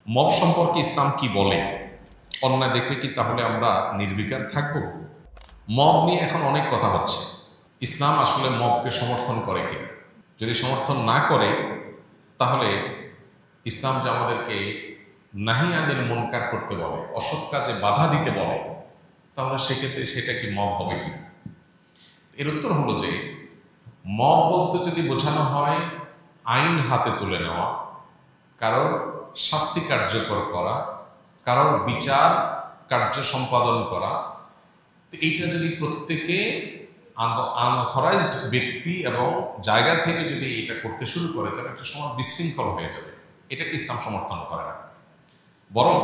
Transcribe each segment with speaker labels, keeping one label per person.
Speaker 1: Mob সম্পর্কে ইসলাম কি বলে? অন্যায় দেখলে কি তাহলে আমরা নির্বিকার থাকব? মব নিয়ে এখন অনেক কথা হচ্ছে। ইসলাম আসলে মবকে সমর্থন করে কিনা? যদি সমর্থন না করে তাহলে ইসলাম যে আমাদেরকে নাহি আনিল মুনকার করতে বলে, অসৎ কাজে বাধা দিতে বলে, তাহলে সেক্ষেত্রে সেটা কি মব হবে কিনা? এর উত্তর হলো যে মব বলতে যদি বোঝানো হয় আইন হাতে তুলে নেওয়া, কারোর শাস্তি কার্যকর করা, কারোর বিচার কার্য সম্পাদন করা, তো এইটা যদি প্রত্যেকে আনঅথরাইজড ব্যক্তি এবং জায়গা থেকে যদি এটা করতে শুরু করে, তবে একটা সমাজ বিশৃঙ্খল হয়ে যাবে। এটাকে ইসলাম সমর্থন করে না। বরং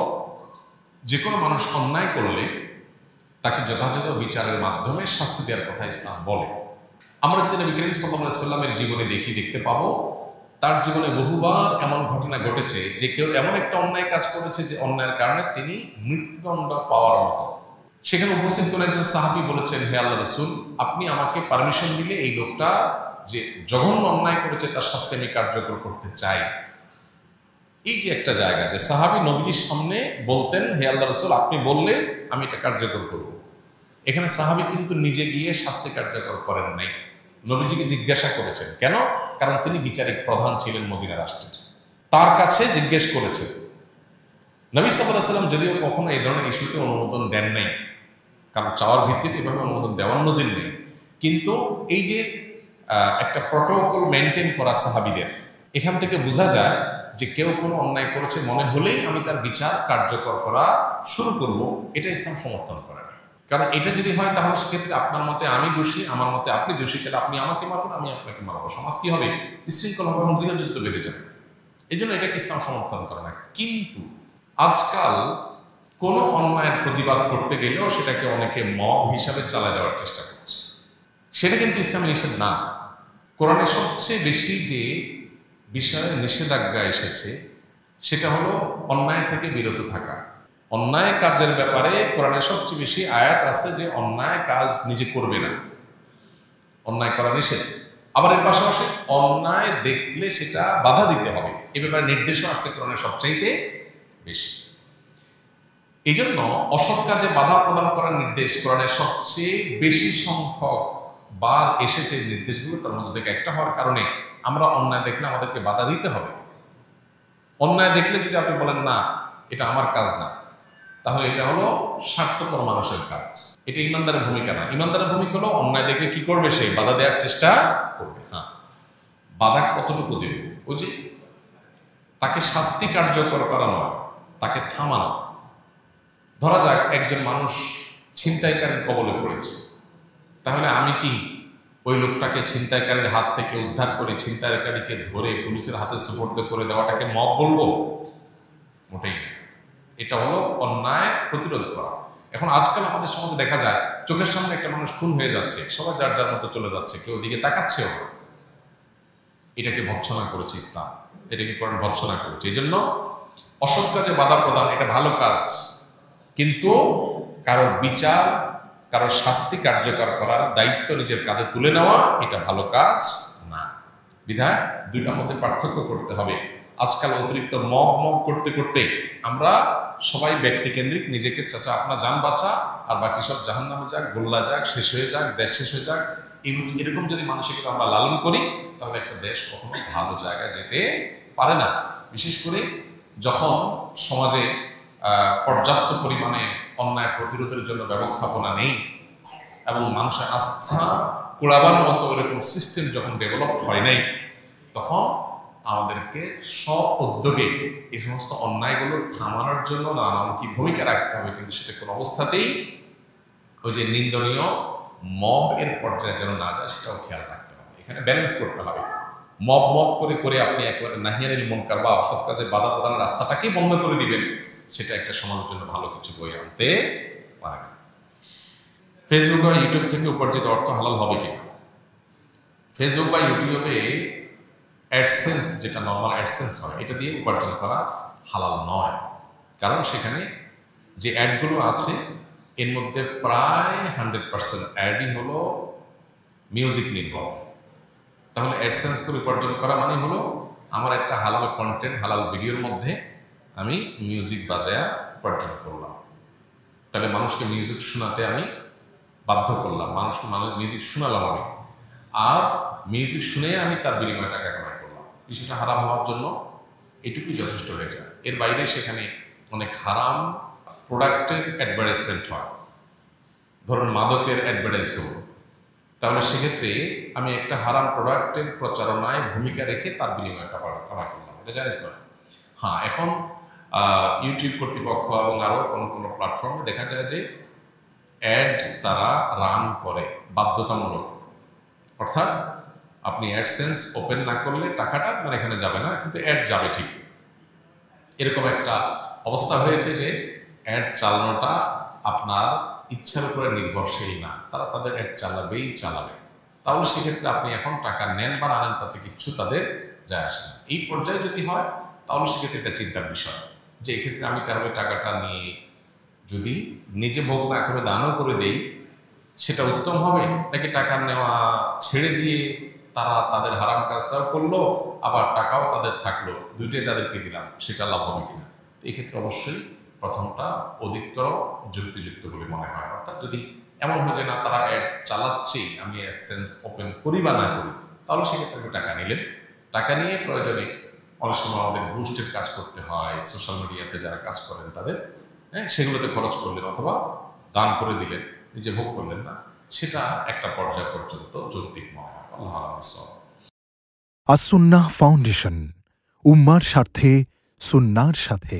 Speaker 1: যে কোনো মানুষ অন্যায় করলে তাকে যথাযথ বিচারের মাধ্যমে শাস্তি দেওয়ার কথা ইসলাম বলে। আমরা যদি নবী করিম সাল্লাল্লাহু আলাইহি সাল্লামের জীবনে দেখতে পাবো তার জীবনে বহুবার এমন ঘটনা ঘটেছে যে কেউ এমন একটা অন্যায় কাজ করেছে যে অন্যায়ের কারণে তিনি মৃত্যুদণ্ড পাওয়ার মতো। সেখানে উপস্থিত কোন একজন সাহাবী বলেছেন, হে আল্লাহ রাসূল, আপনি আমাকে পারমিশন দিলে এই লোকটা যে জঘন্য অন্যায় করেছে তার শাস্তি আমি কার্যকর করতে চাই। এই যে একটা জায়গা যে সাহাবী নবীজির সামনে বলতেন, হে আল্লাহ রাসূল, আপনি বললে আমি এটা কার্যকর করব। এখানে সাহাবী কিন্তু নিজে গিয়ে শাস্তি কার্যকর করেন নাই, নবীজিকে জিজ্ঞাসা করেছেন। কেন? কারণ তিনি বিচারিক প্রধান ছিলেন মদিনা রাষ্ট্রের, তার কাছে জিজ্ঞেস করেছেন। নবী সাল্লাল্লাহু আলাইহি ওয়াসাল্লাম যদিও কখনো এই ধরনের ইস্যুতে অনুমোদন দেন নাই, কারণ চাওয়ার ভিত্তিতে এভাবে অনুমোদন দেওয়ার নজির নেই, কিন্তু এই যে একটা প্রটোকল মেনটেন করা সাহাবীদের, এখান থেকে বোঝা যায় যে কেউ কোনো অন্যায় করেছে মনে হলেই আমি তার বিচার কার্যকর করা শুরু করব, এটা ইসলাম সমর্থন করে না। কারণ এটা যদি হয় তাহলে সেক্ষেত্রে আপনার মতে আমি দোষী, আমার মতে আপনি দোষী, তাহলে আপনি আমাকে মারবেন, আমি আপনাকে মারবো, সমাজ কি হবে? বিশৃঙ্খল হবে এবং গৃহযুদ্ধ বেড়ে যাবে। এই জন্য এটাকে ইসলাম সমর্থন করে না। কিন্তু আজকাল কোনো অন্যায়ের প্রতিবাদ করতে গেলেও সেটাকে অনেকে মব হিসাবে চালা দেওয়ার চেষ্টা করছে। সেটা কিন্তু ইসলামে নিষেধ না। কোরআনে সবচেয়ে বেশি যে বিষয়ে নিষেধাজ্ঞা এসেছে সেটা হলো অন্যায় থেকে বিরত থাকা। অন্যায় কাজের ব্যাপারে কোরআনে সবচেয়ে বেশি আয়াত আছে যে অন্যায় কাজ নিজে করবে না, অন্যায় করা নিষেধ। আবার এর পাশাপাশি অন্যায় দেখলে সেটা বাধা দিতে হবে, এ ব্যাপারে নির্দেশও আসছে কোরআনে সবচাইতে বেশি। এই জন্য অসৎ কাজে বাধা প্রদান করার নির্দেশ কোরআনের সবচেয়ে বেশি সংখ্যক বার এসেছে। নির্দেশগুলো তার মধ্যে থেকে একটা হওয়ার কারণে আমরা অন্যায় দেখলে আমাদেরকে বাধা দিতে হবে। অন্যায় দেখলে যদি আপনি বলেন না এটা আমার কাজ না, তাহলে এটা হলো স্বার্থপর মানুষের কাজ, এটা ইমানদারের ভূমিকা না। ইমানদারের ভূমিকা হলো অন্যায় দেখলে কি করবে, সে বাধা দেওয়ার চেষ্টা করবে। হ্যাঁ, বাধা কতটুকু দেবে? ওই যে তাকে শাস্তি কার্যকর করা নয়, তাকে থামানো। ধরা যাক একজন মানুষ ছিনতাইকারীর কবলে পড়েছে, তাহলে আমি কি ওই লোকটাকে ছিনতাইকারীর হাত থেকে উদ্ধার করে ছিনতাইকারীকে ধরে পুলিশের হাতে সুপর্দ করে দেওয়াটাকে মব বলবো? মোটেই না। এটা হলো অন্যায় প্রতিরোধ করা। এখন আজকাল আমাদের সমাজে দেখা যায় চোখের সামনে একটা মানুষ খুন হয়ে যাচ্ছে, সবাই যার যার মতো চলে যাচ্ছে, কেউ দিকে তাকাচ্ছেও না। এটাকে ভৎসনা করেছে ইসলাম, এটাকে কোরআন ভৎসনা করেছে। এই জন্য অসৎ কাজে বাধা প্রদান এটা ভালো কাজ, কিন্তু কারোর বিচার, কারোর শাস্তি কার্যকর করার দায়িত্ব নিজের কাঁধে তুলে নেওয়া এটা ভালো কাজ না। বিধায় দুইটার মধ্যে পার্থক্য করতে হবে। আজকাল অতিরিক্ত মব করতে করতে আমরা সবাই ব্যক্তিকেন্দ্রিক, নিজেকে চাচা আপনার যান বাঁচা আর বাকি সব জাহান্নামে যাক, গোল্লা যাক, শেষ হয়ে যাক, দেশ শেষ হয়ে যাক, এরকম যদি মানসিকতা আমরা লালন করি তাহলে একটা দেশ কখনো ভালো জায়গায় যেতে পারে না। বিশেষ করে যখন সমাজে পর্যাপ্ত পরিমাণে অন্যায় প্রতিরোধের জন্য ব্যবস্থাপনা নেই এবং মানুষের আস্থা কুড়াবার মতো এরকম সিস্টেম যখন ডেভেলপ হয় নাই, তখন আমাদেরকে উদ্যোগে এই সমস্ত অন্যায়গুলো থামানোর জন্য নানামুখী ভূমিকা রাখতে হবে। কিন্তু সেটা কোনো অবস্থাতেই ওই যে নিন্দনীয় মব এর পর্যায়ে যেন না যায় সেটাও খেয়াল রাখতে হবে। এখানে ব্যালেন্স করতে হবে। মব করে করে আপনি একেবারে নাহি আনিল মুনকার বা অসৎ কাজে বাধা প্রদানের রাস্তাটাকেই বন্ধ করে দিবেন, সেটা একটা সমাজের জন্য ভালো কিছু বয়ে আনতে পারে না। ফেসবুক বা ইউটিউব থেকে উপার্জিত অর্থ হালাল হবে কিনা? ফেসবুক বা ইউটিউবে অ্যাডসেন্স, যেটা নর্মাল অ্যাডসেন্স হয়, এটা দিয়ে উপার্জন করা হালাল নয়। কারণ সেখানে যে অ্যাডগুলো আছে এর মধ্যে প্রায় 100% অ্যাডই হলো মিউজিক নির্ভর। তাহলে অ্যাডসেন্স করে উপার্জন করা মানে হলো আমার একটা হালাল কন্টেন্ট, হালাল ভিডিওর মধ্যে আমি মিউজিক বাজায়া উপার্জন করলাম, তাহলে মানুষকে মিউজিক শোনাতে আমি বাধ্য করলাম, মানুষকে মিউজিক শোনালাম আমি, আর মিউজিক শুনে আমি তার বিনিময়ে টাকা কামাই করলাম। বিষয়টা হারাম হওয়ার জন্য এটুকুই যথেষ্ট হয়ে যায়। এর বাইরে সেখানে অনেক হারাম প্রোডাক্টের অ্যাডভার্টাইজমেন্ট হয়, ধরুন মাদকের অ্যাডভার্টাইজ হল, তাহলে সেক্ষেত্রে আমি একটা হারাম প্রোডাক্টের প্রচারণায় ভূমিকা রেখে তার বিনিময়ে কামাই করলাম, এটা জায়েজ নয়। হ্যাঁ, এখন ইউটিউব কর্তৃপক্ষ এবং আরও কোনো প্ল্যাটফর্মে দেখা যায় যে অ্যাড তারা রান করে বাধ্যতামূলক, অর্থাৎ আপনি অ্যাডসেন্স ওপেন না করলে টাকাটা আপনার এখানে যাবে না, কিন্তু অ্যাড যাবে ঠিকই। এরকম একটা অবস্থা হয়েছে যে অ্যাড চালানোটা আপনার ইচ্ছার উপরে নির্ভরশীল না, তারা তাদের অ্যাড চালাবে। তাহলে সেক্ষেত্রে আপনি এখন টাকা নেন বা না নেন তাতে কিচ্ছু তাদের যায় আসে না। এই পর্যায়ে যদি হয় তাহলে সেক্ষেত্রে এটা চিন্তার বিষয় যে এক্ষেত্রে আমি তাহলে টাকাটা নিয়ে যদি নিজে ভোগ না করে দানও করে দেই সেটা উত্তম হবে, নাকি টাকা নেওয়া ছেড়ে দিয়ে তারা তাদের হারাম কাজটাও করলো আবার টাকাও তাদের থাকলো, দুইটাই তাদেরকে দিলাম, সেটা লাভ হবে কিনা? এক্ষেত্রে অবশ্যই প্রথমটা অধিকতর যুক্তিযুক্ত বলে মনে হয়। অর্থাৎ যদি এমন হয় যে না তারা অ্যাড চালাচ্ছেই, আমি অ্যাডসেন্স ওপেন করি বা না করি, তাহলে সেক্ষেত্রে আপনি টাকা নিলেন, টাকা নিয়ে প্রয়োজনে অনেক সময় আমাদের বুস্টের কাজ করতে হয়, সোশ্যাল মিডিয়াতে যারা কাজ করেন তাদের, সেগুলোতে খরচ করলেন অথবা দান করে দিলেন, নিজে ভোগ করলেন না, সেটা একটা পর্যায় পর্যন্ত যৌক্তিক মনে হয়। আল্লাহ আল্লাহ।
Speaker 2: আস সুন্নাহ ফাউন্ডেশন, উম্মার স্বার্থে সুন্নাহর সাথে।